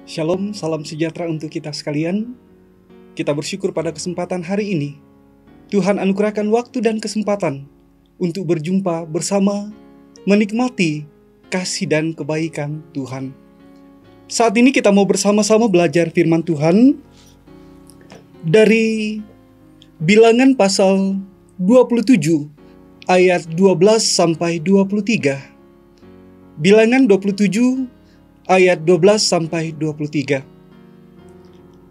Shalom, salam sejahtera untuk kita sekalian. Kita bersyukur pada kesempatan hari ini. Tuhan anugerahkan waktu dan kesempatan untuk berjumpa bersama, menikmati kasih dan kebaikan Tuhan. Saat ini kita mau bersama-sama belajar firman Tuhan dari Bilangan pasal 27 ayat 12 sampai 23. Bilangan 27 ayat 12 sampai 23.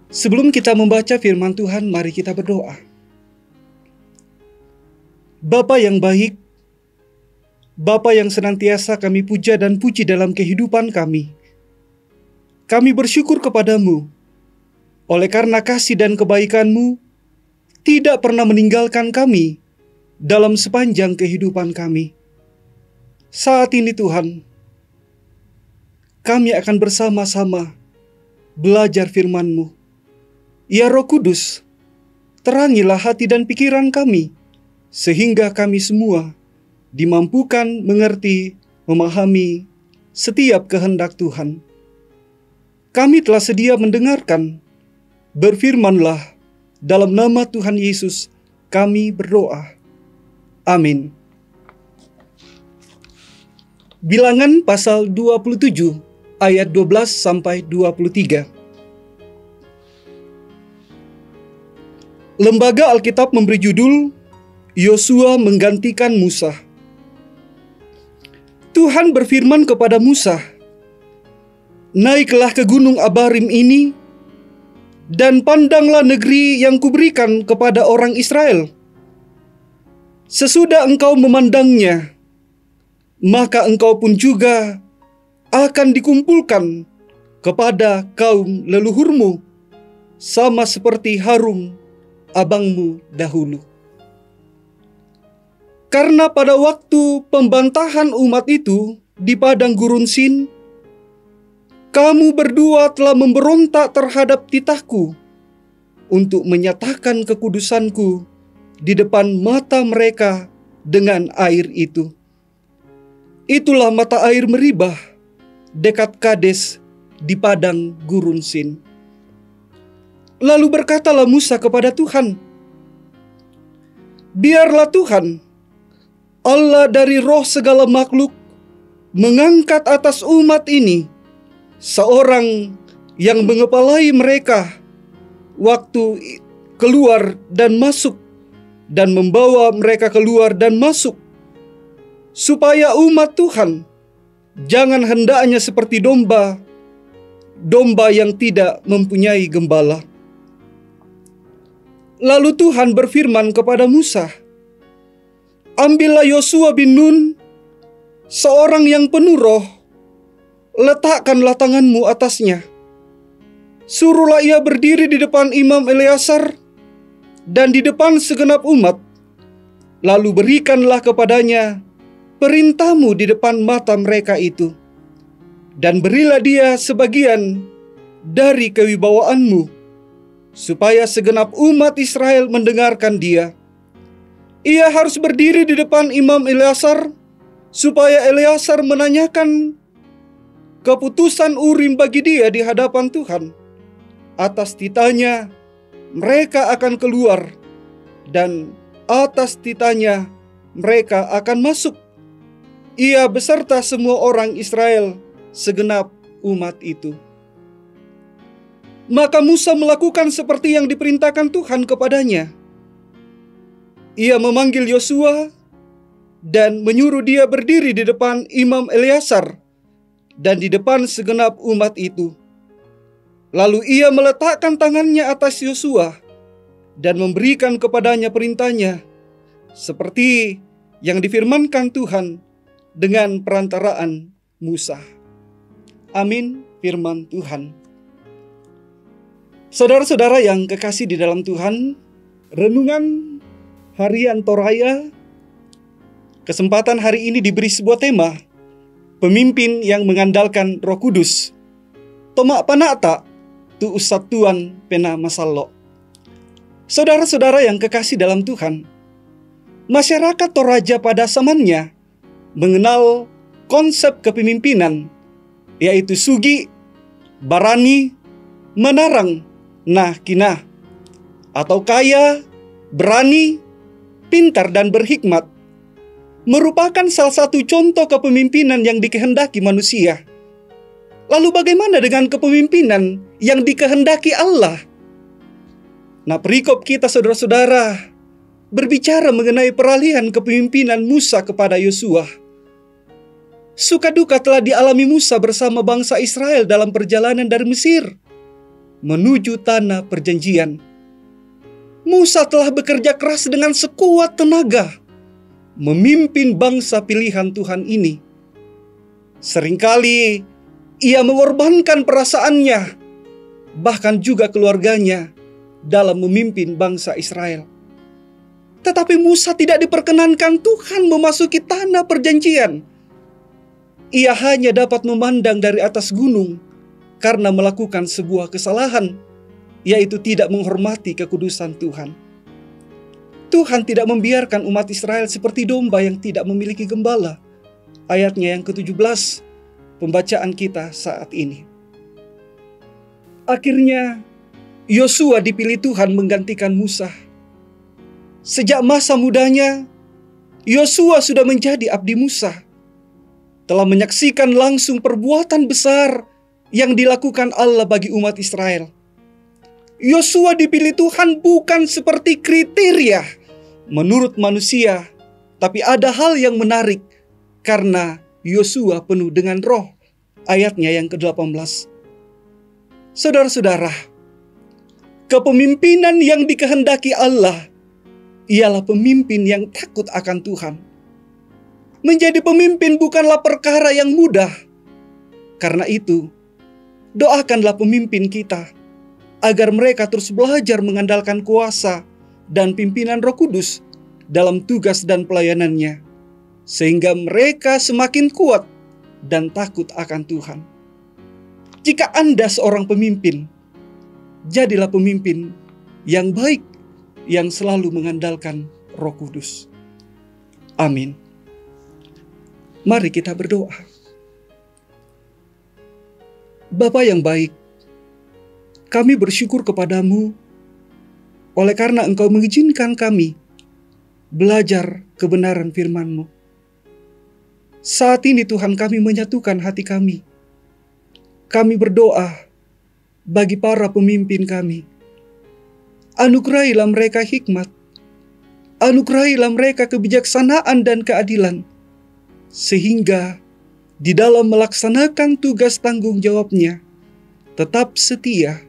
Sebelum kita membaca firman Tuhan, mari kita berdoa. Bapa yang baik, Bapa yang senantiasa kami puja dan puji dalam kehidupan kami. Kami bersyukur kepadamu, oleh karena kasih dan kebaikan-Mu tidak pernah meninggalkan kami dalam sepanjang kehidupan kami. Saat ini Tuhan, kami akan bersama-sama belajar firman-Mu. Ya Roh Kudus, terangilah hati dan pikiran kami, sehingga kami semua dimampukan mengerti, memahami setiap kehendak Tuhan. Kami telah sedia mendengarkan. Berfirmanlah, dalam nama Tuhan Yesus kami berdoa. Amin. Bilangan pasal 27 ayat 12 sampai 23. Lembaga Alkitab memberi judul Yosua menggantikan Musa. Tuhan berfirman kepada Musa, "Naiklah ke gunung Abarim ini dan pandanglah negeri yang kuberikan kepada orang Israel. Sesudah engkau memandangnya, maka engkau pun juga akan dikumpulkan kepada kaum leluhurmu, sama seperti Harun abangmu dahulu. Karena pada waktu pembantahan umat itu di padang gurun Sin, kamu berdua telah memberontak terhadap titahku untuk menyatakan kekudusanku di depan mata mereka dengan air itu. Itulah mata air Meribah dekat Kades di padang gurun Sin." Lalu berkatalah Musa kepada Tuhan, "Biarlah Tuhan, Allah dari roh segala makhluk, mengangkat atas umat ini seorang yang mengepalai mereka waktu keluar dan masuk, dan membawa mereka keluar dan masuk, supaya umat Tuhan jangan hendaknya seperti domba yang tidak mempunyai gembala." Lalu Tuhan berfirman kepada Musa, "Ambillah Yosua bin Nun, seorang yang penuh roh, letakkanlah tanganmu atasnya. Suruhlah ia berdiri di depan Imam Eleazar dan di depan segenap umat. Lalu berikanlah kepadanya perintahmu di depan mata mereka itu. Dan berilah dia sebagian dari kewibawaanmu, supaya segenap umat Israel mendengarkan dia. Ia harus berdiri di depan Imam Eleazar, supaya Eleazar menanyakan keputusan Urim bagi dia di hadapan Tuhan. Atas titanya mereka akan keluar, dan atas titanya mereka akan masuk, ia beserta semua orang Israel, segenap umat itu." Maka Musa melakukan seperti yang diperintahkan Tuhan kepadanya. Ia memanggil Yosua dan menyuruh dia berdiri di depan Imam Eleazar dan di depan segenap umat itu. Lalu ia meletakkan tangannya atas Yosua dan memberikan kepadanya perintahnya, seperti yang difirmankan Tuhan dengan perantaraan Musa. Amin, firman Tuhan. Saudara-saudara yang kekasih di dalam Tuhan, renungan harian Toraya kesempatan hari ini diberi sebuah tema, pemimpin yang mengandalkan Roh Kudus. Tomak panata tu usatuan pena masallo. Saudara-saudara yang kekasih dalam Tuhan, masyarakat Toraja pada zamannya mengenal konsep kepemimpinan, yaitu sugi barani, menarang, nah kinah, atau kaya, berani, pintar dan berhikmat, merupakan salah satu contoh kepemimpinan yang dikehendaki manusia. Lalu bagaimana dengan kepemimpinan yang dikehendaki Allah? Nah, perikop kita saudara-saudara berbicara mengenai peralihan kepemimpinan Musa kepada Yosua. Suka duka telah dialami Musa bersama bangsa Israel dalam perjalanan dari Mesir menuju tanah perjanjian. Musa telah bekerja keras dengan sekuat tenaga memimpin bangsa pilihan Tuhan ini. Seringkali ia mengorbankan perasaannya, bahkan juga keluarganya, dalam memimpin bangsa Israel. Tetapi Musa tidak diperkenankan Tuhan memasuki tanah perjanjian. Ia hanya dapat memandang dari atas gunung karena melakukan sebuah kesalahan, yaitu tidak menghormati kekudusan Tuhan. Tuhan tidak membiarkan umat Israel seperti domba yang tidak memiliki gembala. Ayatnya yang ke-17, pembacaan kita saat ini. Akhirnya, Yosua dipilih Tuhan menggantikan Musa. Sejak masa mudanya, Yosua sudah menjadi abdi Musa. Telah menyaksikan langsung perbuatan besar yang dilakukan Allah bagi umat Israel. Yosua dipilih Tuhan bukan seperti kriteria menurut manusia, tapi ada hal yang menarik karena Yosua penuh dengan roh. Ayatnya yang ke-18. Saudara-saudara, kepemimpinan yang dikehendaki Allah ialah pemimpin yang takut akan Tuhan. Menjadi pemimpin bukanlah perkara yang mudah. Karena itu, doakanlah pemimpin kita agar mereka terus belajar mengandalkan kuasa dan pimpinan Roh Kudus dalam tugas dan pelayanannya, sehingga mereka semakin kuat dan takut akan Tuhan. Jika Anda seorang pemimpin, jadilah pemimpin yang baik, yang selalu mengandalkan Roh Kudus. Amin. Mari kita berdoa. Bapa yang baik, kami bersyukur kepadamu oleh karena Engkau mengizinkan kami belajar kebenaran firman-Mu. Saat ini Tuhan, kami menyatukan hati kami. Kami berdoa bagi para pemimpin kami. Anugerahilah mereka hikmat. Anugerahilah mereka kebijaksanaan dan keadilan. Sehingga di dalam melaksanakan tugas tanggung jawabnya, tetap setia,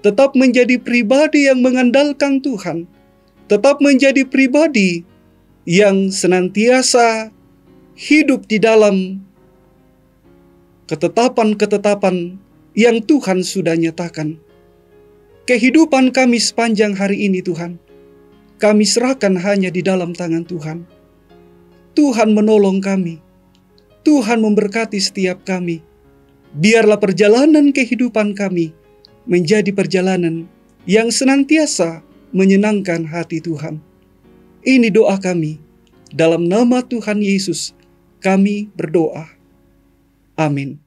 tetap menjadi pribadi yang mengandalkan Tuhan, tetap menjadi pribadi yang senantiasa hidup di dalam ketetapan-ketetapan yang Tuhan sudah nyatakan. Kehidupan kami sepanjang hari ini Tuhan, kami serahkan hanya di dalam tangan Tuhan. Tuhan menolong kami. Tuhan memberkati setiap kami. Biarlah perjalanan kehidupan kami menjadi perjalanan yang senantiasa menyenangkan hati Tuhan. Ini doa kami. Dalam nama Tuhan Yesus, kami berdoa. Amin.